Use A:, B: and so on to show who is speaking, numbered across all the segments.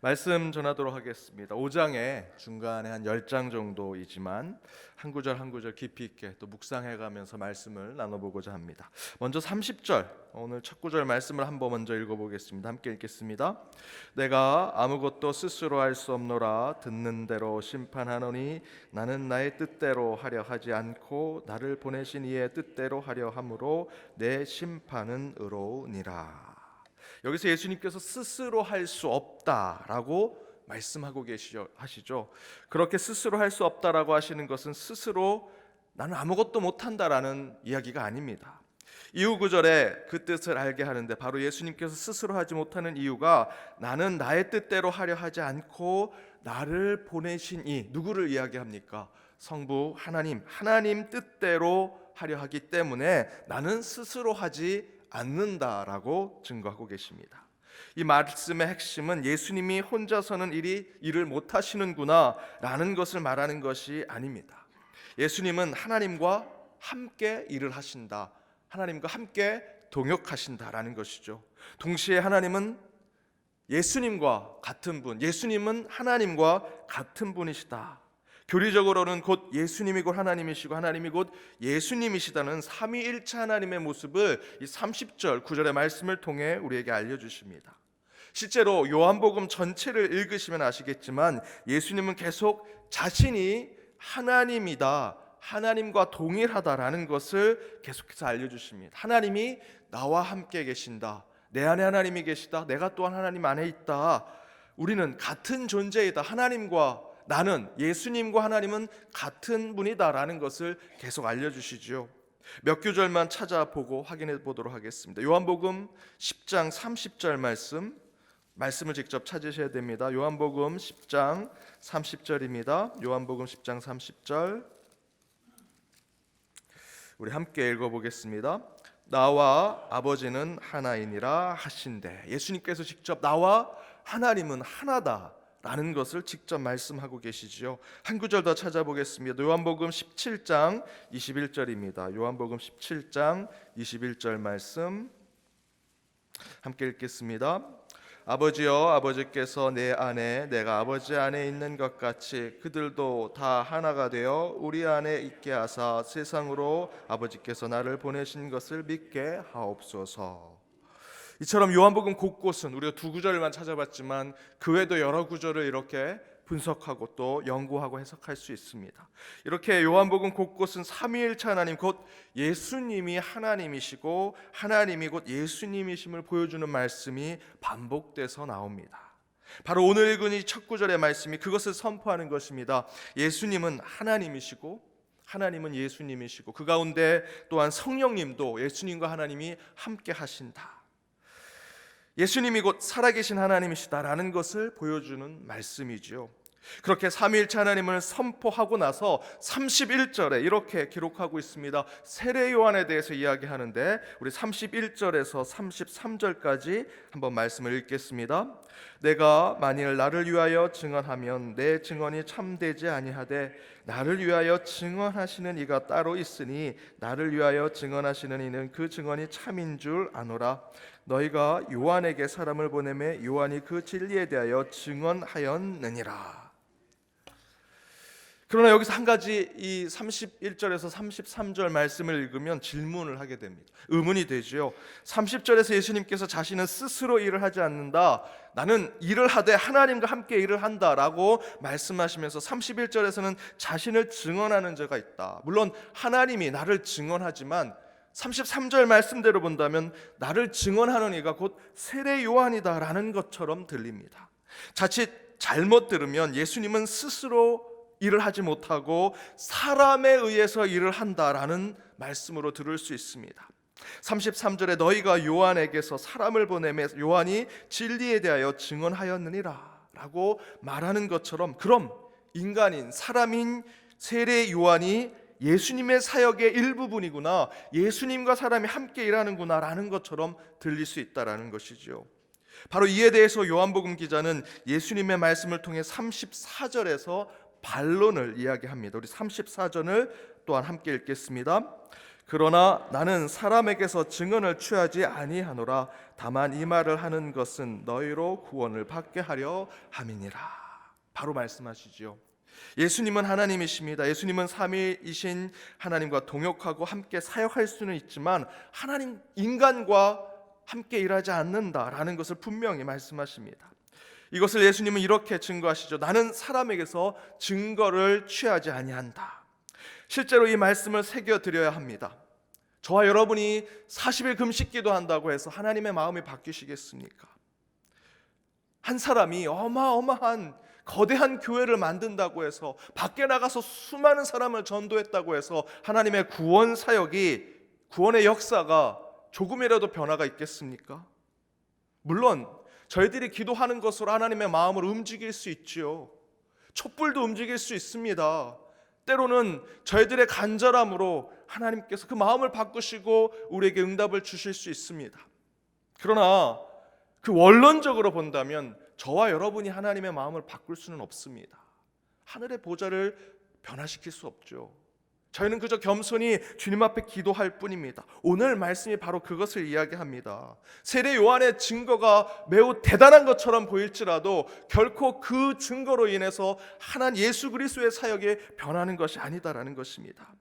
A: 말씀 전하도록 하겠습니다. 5장의 중간에 한 10장 정도이지만 한 구절 한 구절 깊이 있게 또 묵상해가면서 말씀을 나눠보고자 합니다. 먼저 30절, 오늘 첫 구절 말씀을 한번 먼저 읽어보겠습니다. 함께 읽겠습니다. 내가 아무것도 스스로 할 수 없노라. 듣는 대로 심판하노니 나는 나의 뜻대로 하려 하지 않고 나를 보내신 이의 뜻대로 하려 함으로 내 심판은 의로우니라. 여기서 예수님께서 스스로 할 수 없다라고 말씀하고 하시죠. 그렇게 스스로 할 수 없다라고 하시는 것은 스스로 나는 아무것도 못한다라는 이야기가 아닙니다. 이후 구절에 그 뜻을 알게 하는데 바로 예수님께서 스스로 하지 못하는 이유가 나는 나의 뜻대로 하려 하지 않고 나를 보내신 이 누구를 이야기합니까? 성부 하나님 뜻대로 하려 하기 때문에 나는 스스로 하지 않는다라고 증거하고 계십니다. 이 말씀의 핵심은 예수님이 혼자서는 일을 못하시는구나 라는 것을 말하는 것이 아닙니다. 예수님은 하나님과 함께 일을 하신다, 하나님과 함께 동역하신다라는 것이죠. 동시에 하나님은 예수님과 같은 분, 예수님은 하나님과 같은 분이시다. 교리적으로는 곧 예수님이 곧 하나님이시고 하나님이 곧 예수님이시다는 삼위일체 하나님의 모습을 이 30절 9절의 말씀을 통해 우리에게 알려주십니다. 실제로 요한복음 전체를 읽으시면 아시겠지만 예수님은 계속 자신이 하나님이다, 하나님과 동일하다라는 것을 계속해서 알려주십니다. 하나님이 나와 함께 계신다, 내 안에 하나님이 계시다, 내가 또한 하나님 안에 있다, 우리는 같은 존재이다, 나는 예수님과 하나님은 같은 분이다라는 것을 계속 알려주시죠. 몇 구절만 찾아보고 확인해 보도록 하겠습니다. 요한복음 10장 30절 말씀을 직접 찾으셔야 됩니다. 요한복음 10장 30절입니다. 요한복음 10장 30절 우리 함께 읽어보겠습니다. 나와 아버지는 하나이니라 하신대. 예수님께서 직접 나와 하나님은 하나다 라는 것을 직접 말씀하고 계시지요. 한 구절 더 찾아보겠습니다. 요한복음 17장 21절입니다. 요한복음 17장 21절 말씀 함께 읽겠습니다. 아버지여, 아버지께서 내 안에 내가 아버지 안에 있는 것 같이 그들도 다 하나가 되어 우리 안에 있게 하사 세상으로 아버지께서 나를 보내신 것을 믿게 하옵소서. 이처럼 요한복음 곳곳은 우리가 두 구절만 찾아봤지만 그 외에도 여러 구절을 이렇게 분석하고 또 연구하고 해석할 수 있습니다. 이렇게 요한복음 곳곳은 삼위일체 하나님 곧 예수님이 하나님이시고 하나님이 곧 예수님이심을 보여주는 말씀이 반복돼서 나옵니다. 바로 오늘 읽은 이 첫 구절의 말씀이 그것을 선포하는 것입니다. 예수님은 하나님이시고 하나님은 예수님이시고 그 가운데 또한 성령님도 예수님과 하나님이 함께 하신다. 예수님이 곧 살아계신 하나님이시다라는 것을 보여주는 말씀이지요. 그렇게 삼위일체 하나님을 선포하고 나서 31절에 이렇게 기록하고 있습니다. 세례 요한에 대해서 이야기하는데 우리 31절에서 33절까지 한번 말씀을 읽겠습니다. 내가 만일 나를 위하여 증언하면 내 증언이 참되지 아니하되 나를 위하여 증언하시는 이가 따로 있으니 나를 위하여 증언하시는 이는 그 증언이 참인 줄 아노라. 너희가 요한에게 사람을 보내매 요한이 그 진리에 대하여 증언하였느니라. 그러나 여기서 한 가지 이 31절에서 33절 말씀을 읽으면 질문을 하게 됩니다. 의문이 되죠. 30절에서 예수님께서 자신은 스스로 일을 하지 않는다, 나는 일을 하되 하나님과 함께 일을 한다라고 말씀하시면서 31절에서는 자신을 증언하는 자가 있다. 물론 하나님이 나를 증언하지만 33절 말씀대로 본다면 나를 증언하는 이가 곧 세례 요한이다라는 것처럼 들립니다. 자칫 잘못 들으면 예수님은 스스로 일을 하지 못하고 사람에 의해서 일을 한다라는 말씀으로 들을 수 있습니다. 33절에 너희가 요한에게서 사람을 보내매 요한이 진리에 대하여 증언하였느니라 라고 말하는 것처럼, 그럼 인간인 사람인 세례 요한이 예수님의 사역의 일부분이구나, 예수님과 사람이 함께 일하는구나 라는 것처럼 들릴 수 있다라는 것이죠. 바로 이에 대해서 요한복음 기자는 예수님의 말씀을 통해 34절에서 반론을 이야기합니다. 우리 34절을 또한 함께 읽겠습니다. 그러나 나는 사람에게서 증언을 취하지 아니하노라. 다만 이 말을 하는 것은 너희로 구원을 받게 하려 함이니라. 바로 말씀하시지요. 예수님은 하나님이십니다. 예수님은 삼위이신 하나님과 동역하고 함께 사역할 수는 있지만 하나님 인간과 함께 일하지 않는다라는 것을 분명히 말씀하십니다. 이것을 예수님은 이렇게 증거하시죠. 나는 사람에게서 증거를 취하지 아니한다. 실제로 이 말씀을 새겨드려야 합니다. 저와 여러분이 40일 금식기도 한다고 해서 하나님의 마음이 바뀌시겠습니까? 한 사람이 어마어마한 거대한 교회를 만든다고 해서, 밖에 나가서 수많은 사람을 전도했다고 해서 하나님의 구원 사역이, 구원의 역사가 조금이라도 변화가 있겠습니까? 물론 저희들이 기도하는 것으로 하나님의 마음을 움직일 수 있지요. 촛불도 움직일 수 있습니다. 때로는 저희들의 간절함으로 하나님께서 그 마음을 바꾸시고 우리에게 응답을 주실 수 있습니다. 그러나 그 원론적으로 본다면 저와 여러분이 하나님의 마음을 바꿀 수는 없습니다. 하늘의 보좌를 변화시킬 수 없죠. 저희는 그저 겸손히 주님 앞에 기도할 뿐입니다. 오늘 말씀이 바로 그것을 이야기합니다. 세례 요한의 증거가 매우 대단한 것처럼 보일지라도 결코 그 증거로 인해서 하나님 예수 그리스도의 사역이 변하는 것이 아니다라는 것입니다.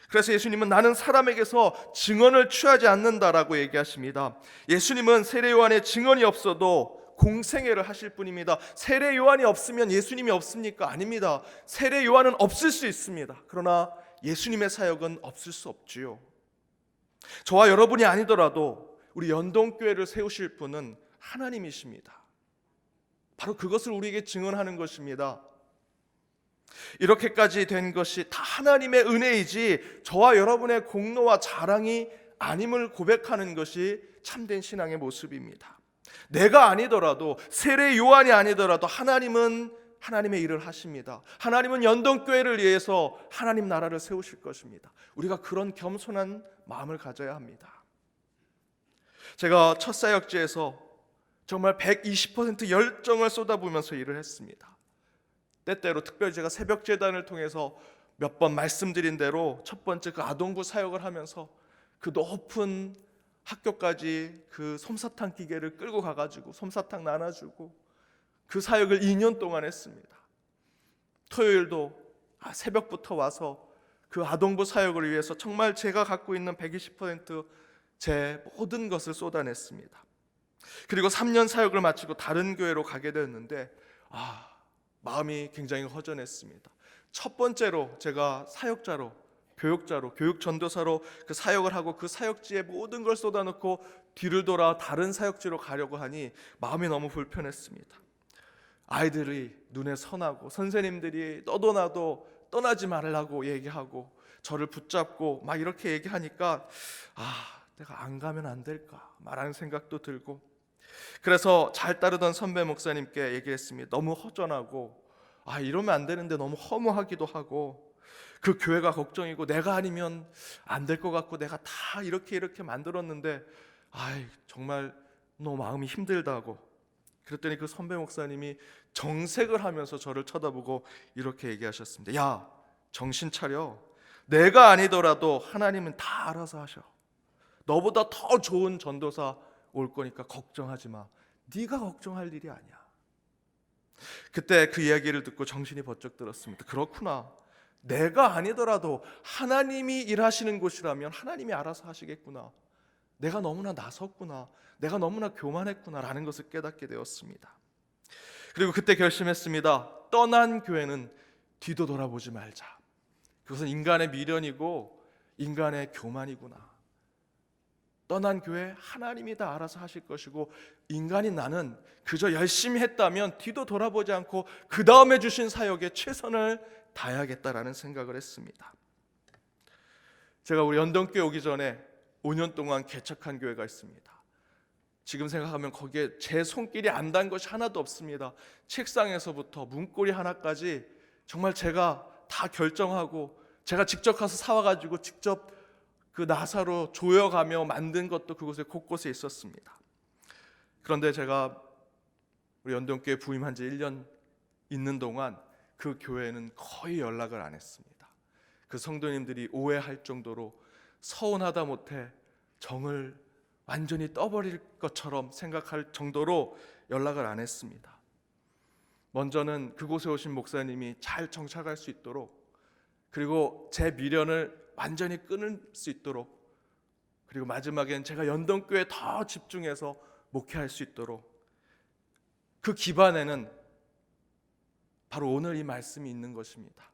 A: 그래서 예수님은 나는 사람에게서 증언을 취하지 않는다라고 얘기하십니다. 예수님은 세례 요한의 증언이 없어도 공생애를 하실 뿐입니다. 세례 요한이 없으면 예수님이 없습니까? 아닙니다. 세례 요한은 없을 수 있습니다. 그러나 예수님의 사역은 없을 수 없지요. 저와 여러분이 아니더라도 우리 연동교회를 세우실 분은 하나님이십니다. 바로 그것을 우리에게 증언하는 것입니다. 이렇게까지 된 것이 다 하나님의 은혜이지 저와 여러분의 공로와 자랑이 아님을 고백하는 것이 참된 신앙의 모습입니다. 내가 아니더라도, 세례 요한이 아니더라도 하나님은 하나님의 일을 하십니다. 하나님은 연동교회를 위해서 하나님 나라를 세우실 것입니다. 우리가 그런 겸손한 마음을 가져야 합니다. 제가 첫 사역지에서 정말 120% 열정을 쏟아부으면서 일을 했습니다. 때때로 특별히 제가 새벽 재단을 통해서 몇 번 말씀드린 대로 첫 번째 그 아동부 사역을 하면서 그 높은 학교까지 그 솜사탕 기계를 끌고 가가지고 솜사탕 나눠주고 그 사역을 2년 동안 했습니다. 토요일도 새벽부터 와서 그 아동부 사역을 위해서 정말 제가 갖고 있는 120%제 모든 것을 쏟아냈습니다. 그리고 3년 사역을 마치고 다른 교회로 가게 되었는데 마음이 굉장히 허전했습니다. 첫 번째로 제가 사역자로, 교육자로, 교육전도사로 그 사역을 하고 그 사역지에 모든 걸 쏟아놓고 뒤를 돌아 다른 사역지로 가려고 하니 마음이 너무 불편했습니다. 아이들이 눈에 선하고 선생님들이 너도 나도 떠나지 말라고 얘기하고 저를 붙잡고 막 이렇게 얘기하니까 내가 안 가면 안 될까 말하는 생각도 들고, 그래서 잘 따르던 선배 목사님께 얘기했습니다. 너무 허전하고 이러면 안 되는데 너무 허무하기도 하고 그 교회가 걱정이고 내가 아니면 안 될 것 같고 내가 다 이렇게 만들었는데 정말 너무 마음이 힘들다고. 그랬더니 그 선배 목사님이 정색을 하면서 저를 쳐다보고 이렇게 얘기하셨습니다. 야, 정신 차려. 내가 아니더라도 하나님은 다 알아서 하셔. 너보다 더 좋은 전도사 올 거니까 걱정하지 마. 네가 걱정할 일이 아니야. 그때 그 이야기를 듣고 정신이 번쩍 들었습니다. 그렇구나. 내가 아니더라도 하나님이 일하시는 곳이라면 하나님이 알아서 하시겠구나. 내가 너무나 나섰구나. 내가 너무나 교만했구나 라는 것을 깨닫게 되었습니다. 그리고 그때 결심했습니다. 떠난 교회는 뒤도 돌아보지 말자. 그것은 인간의 미련이고 인간의 교만이구나. 떠난 교회 하나님이 다 알아서 하실 것이고 인간인 나는 그저 열심히 했다면 뒤도 돌아보지 않고 그 다음에 주신 사역에 최선을 다해야겠다라는 생각을 했습니다. 제가 우리 연동교회 오기 전에 5년 동안 개척한 교회가 있습니다. 지금 생각하면 거기에 제 손길이 안 닿은 것이 하나도 없습니다. 책상에서부터 문고리 하나까지 정말 제가 다 결정하고 제가 직접 가서 사와가지고 직접 그 나사로 조여가며 만든 것도 그곳에 곳곳에 있었습니다. 그런데 제가 우리 연동교회 부임한 지 1년 있는 동안 그 교회는 거의 연락을 안 했습니다. 그 성도님들이 오해할 정도로 서운하다 못해 정을 완전히 떠버릴 것처럼 생각할 정도로 연락을 안 했습니다. 먼저는 그곳에 오신 목사님이 잘 정착할 수 있도록, 그리고 제 미련을 완전히 끊을 수 있도록, 그리고 마지막엔 제가 연동교회에 더 집중해서 목회할 수 있도록, 그 기반에는 바로 오늘 이 말씀이 있는 것입니다.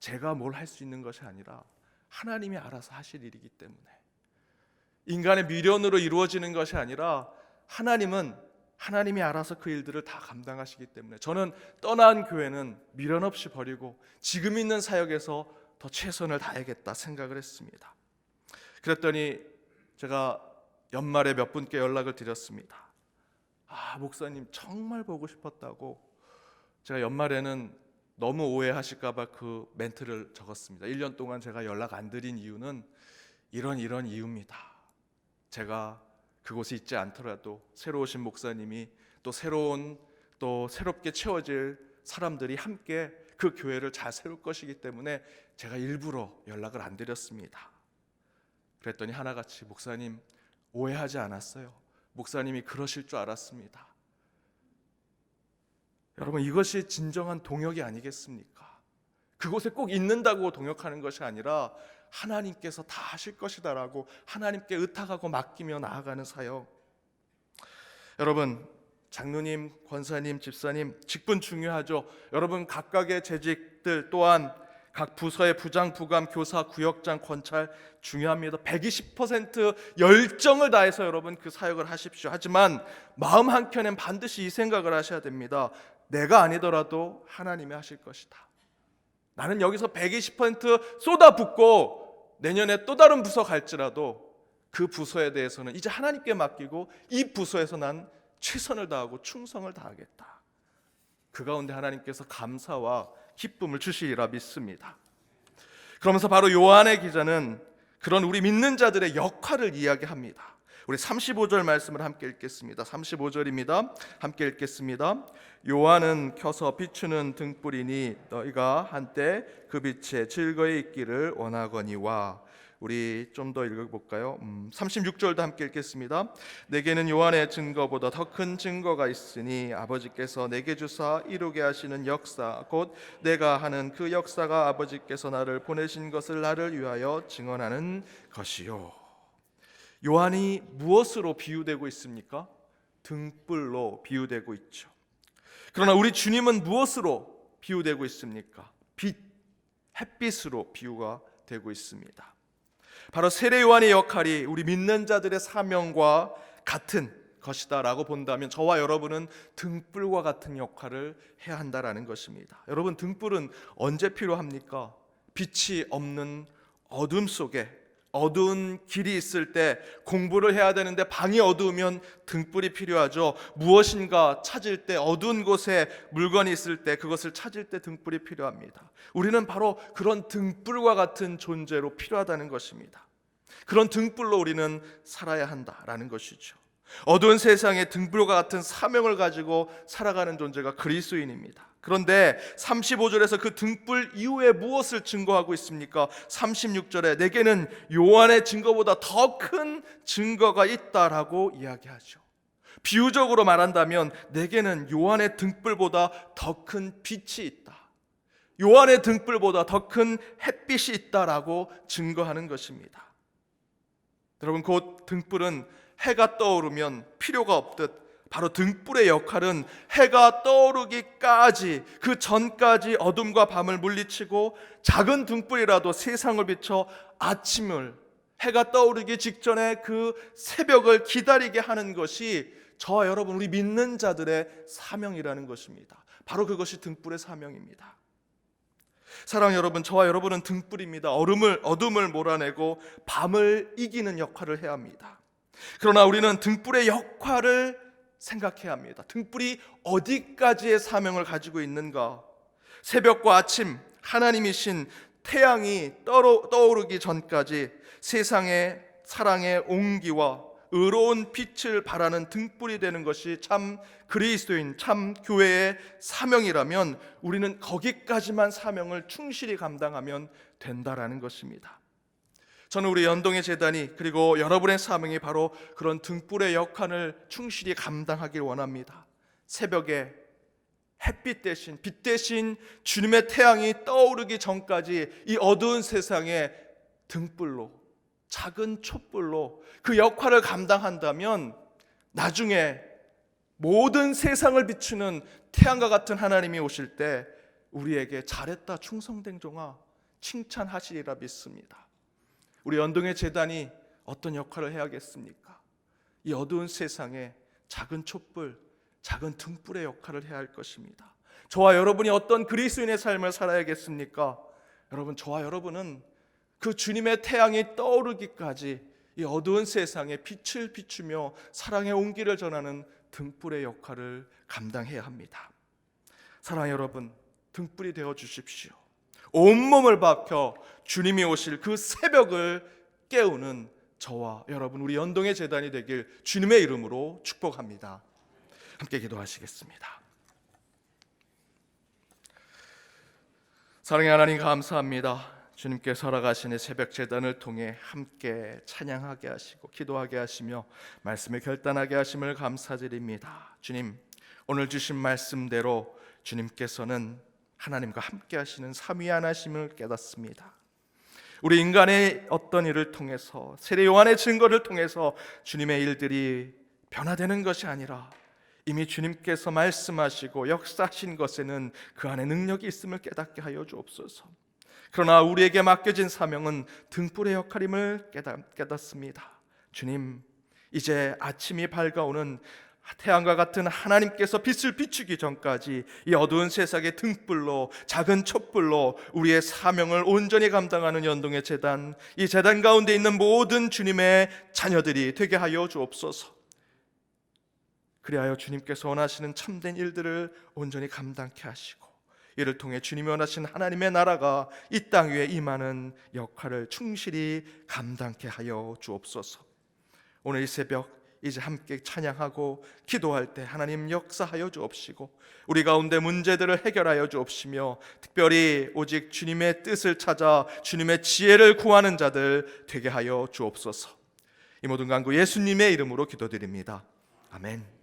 A: 제가 뭘 할 수 있는 것이 아니라 하나님이 알아서 하실 일이기 때문에, 인간의 미련으로 이루어지는 것이 아니라 하나님이 알아서 그 일들을 다 감당하시기 때문에, 저는 떠난 교회는 미련 없이 버리고 지금 있는 사역에서 더 최선을 다하겠다 생각을 했습니다. 그랬더니 제가 연말에 몇 분께 연락을 드렸습니다. 목사님 정말 보고 싶었다고. 제가 연말에는 너무 오해하실까 봐 그 멘트를 적었습니다. 1년 동안 제가 연락 안 드린 이유는 이런 이유입니다. 제가 그곳에 있지 않더라도 새로 오신 목사님이 또 새롭게 채워질 사람들이 함께 그 교회를 잘 세울 것이기 때문에 제가 일부러 연락을 안 드렸습니다. 그랬더니 하나같이 목사님 오해하지 않았어요. 목사님이 그러실 줄 알았습니다. 여러분, 이것이 진정한 동역이 아니겠습니까? 그곳에 꼭 있는다고 동역하는 것이 아니라 하나님께서 다 하실 것이다라고 하나님께 의탁하고 맡기며 나아가는 사역. 여러분, 장로님, 권사님, 집사님 직분 중요하죠. 여러분 각각의 재직들 또한 각 부서의 부장, 부감, 교사, 구역장, 권찰 중요합니다. 120% 열정을 다해서 여러분 그 사역을 하십시오. 하지만 마음 한켠엔 반드시 이 생각을 하셔야 됩니다. 내가 아니더라도 하나님이 하실 것이다. 나는 여기서 120% 쏟아붓고 내년에 또 다른 부서 갈지라도 그 부서에 대해서는 이제 하나님께 맡기고 이 부서에서 난 최선을 다하고 충성을 다하겠다. 그 가운데 하나님께서 감사와 기쁨을 주시리라 믿습니다. 그러면서 바로 요한의 기자는 그런 우리 믿는 자들의 역할을 이야기합니다. 우리 35절 말씀을 함께 읽겠습니다. 35절입니다. 함께 읽겠습니다. 요한은 켜서 비추는 등불이니 너희가 한때 그 빛에 즐거이 있기를 원하거니와. 우리 좀 더 읽어볼까요? 36절도 함께 읽겠습니다. 내게는 요한의 증거보다 더 큰 증거가 있으니 아버지께서 내게 주사 이루게 하시는 역사 곧 내가 하는 그 역사가 아버지께서 나를 보내신 것을 나를 위하여 증언하는 것이요. 요한이 무엇으로 비유되고 있습니까? 등불로 비유되고 있죠. 그러나 우리 주님은 무엇으로 비유되고 있습니까? 빛, 햇빛으로 비유가 되고 있습니다. 바로 세례 요한의 역할이 우리 믿는 자들의 사명과 같은 것이다 라고 본다면 저와 여러분은 등불과 같은 역할을 해야 한다라는 것입니다. 여러분, 등불은 언제 필요합니까? 빛이 없는 어둠 속에 어두운 길이 있을 때 공부를 해야 되는데 방이 어두우면 등불이 필요하죠. 무엇인가 찾을 때 어두운 곳에 물건이 있을 때 그것을 찾을 때 등불이 필요합니다. 우리는 바로 그런 등불과 같은 존재로 필요하다는 것입니다. 그런 등불로 우리는 살아야 한다라는 것이죠. 어두운 세상에 등불과 같은 사명을 가지고 살아가는 존재가 그리스도인입니다. 그런데 35절에서 그 등불 이후에 무엇을 증거하고 있습니까? 36절에 내게는 요한의 증거보다 더 큰 증거가 있다라고 이야기하죠. 비유적으로 말한다면 내게는 요한의 등불보다 더 큰 빛이 있다. 요한의 등불보다 더 큰 햇빛이 있다라고 증거하는 것입니다. 여러분, 곧 등불은 해가 떠오르면 필요가 없듯 바로 등불의 역할은 해가 떠오르기까지 그 전까지 어둠과 밤을 물리치고 작은 등불이라도 세상을 비춰 아침을 해가 떠오르기 직전에 그 새벽을 기다리게 하는 것이 저와 여러분 우리 믿는 자들의 사명이라는 것입니다. 바로 그것이 등불의 사명입니다. 사랑하는 여러분, 저와 여러분은 등불입니다. 어둠을 몰아내고 밤을 이기는 역할을 해야 합니다. 그러나 우리는 등불의 역할을 생각해야 합니다. 등불이 어디까지의 사명을 가지고 있는가? 새벽과 아침, 하나님이신 태양이 떠오르기 전까지 세상의 사랑의 온기와 의로운 빛을 발하는 등불이 되는 것이 참 그리스도인, 참 교회의 사명이라면 우리는 거기까지만 사명을 충실히 감당하면 된다라는 것입니다. 저는 우리 연동의 재단이 그리고 여러분의 사명이 바로 그런 등불의 역할을 충실히 감당하길 원합니다. 새벽에 햇빛 대신, 빛 대신 주님의 태양이 떠오르기 전까지 이 어두운 세상에 등불로, 작은 촛불로 그 역할을 감당한다면 나중에 모든 세상을 비추는 태양과 같은 하나님이 오실 때 우리에게 잘했다 충성된 종아 칭찬하시리라 믿습니다. 우리 연동의 재단이 어떤 역할을 해야겠습니까? 이 어두운 세상에 작은 촛불, 작은 등불의 역할을 해야 할 것입니다. 저와 여러분이 어떤 그리스도인의 삶을 살아야겠습니까? 여러분, 저와 여러분은 그 주님의 태양이 떠오르기까지 이 어두운 세상에 빛을 비추며 사랑의 온기를 전하는 등불의 역할을 감당해야 합니다. 사랑하는 여러분, 등불이 되어 주십시오. 온몸을 박혀 주님이 오실 그 새벽을 깨우는 저와 여러분, 우리 연동의 재단이 되길 주님의 이름으로 축복합니다. 함께 기도하시겠습니다. 사랑의 하나님, 감사합니다. 주님께 살아가시는 새벽 재단을 통해 함께 찬양하게 하시고 기도하게 하시며 말씀을 결단하게 하심을 감사드립니다. 주님, 오늘 주신 말씀대로 주님께서는 하나님과 함께 하시는 삼위하나심을 깨닫습니다. 우리 인간의 어떤 일을 통해서, 세례 요한의 증거를 통해서 주님의 일들이 변화되는 것이 아니라 이미 주님께서 말씀하시고 역사하신 것에는 그 안에 능력이 있음을 깨닫게 하여 주옵소서. 그러나 우리에게 맡겨진 사명은 등불의 역할임을 깨닫습니다. 주님, 이제 아침이 밝아오는 태양과 같은 하나님께서 빛을 비추기 전까지 이 어두운 세상의 등불로, 작은 촛불로 우리의 사명을 온전히 감당하는 연동의 재단, 이 재단 가운데 있는 모든 주님의 자녀들이 되게 하여 주옵소서. 그리하여 주님께서 원하시는 참된 일들을 온전히 감당케 하시고 이를 통해 주님이 원하시는 하나님의 나라가 이 땅 위에 임하는 역할을 충실히 감당케 하여 주옵소서. 오늘 이 새벽 이제 함께 찬양하고 기도할 때 하나님 역사하여 주옵시고 우리 가운데 문제들을 해결하여 주옵시며 특별히 오직 주님의 뜻을 찾아 주님의 지혜를 구하는 자들 되게 하여 주옵소서. 이 모든 간구 예수님의 이름으로 기도드립니다. 아멘.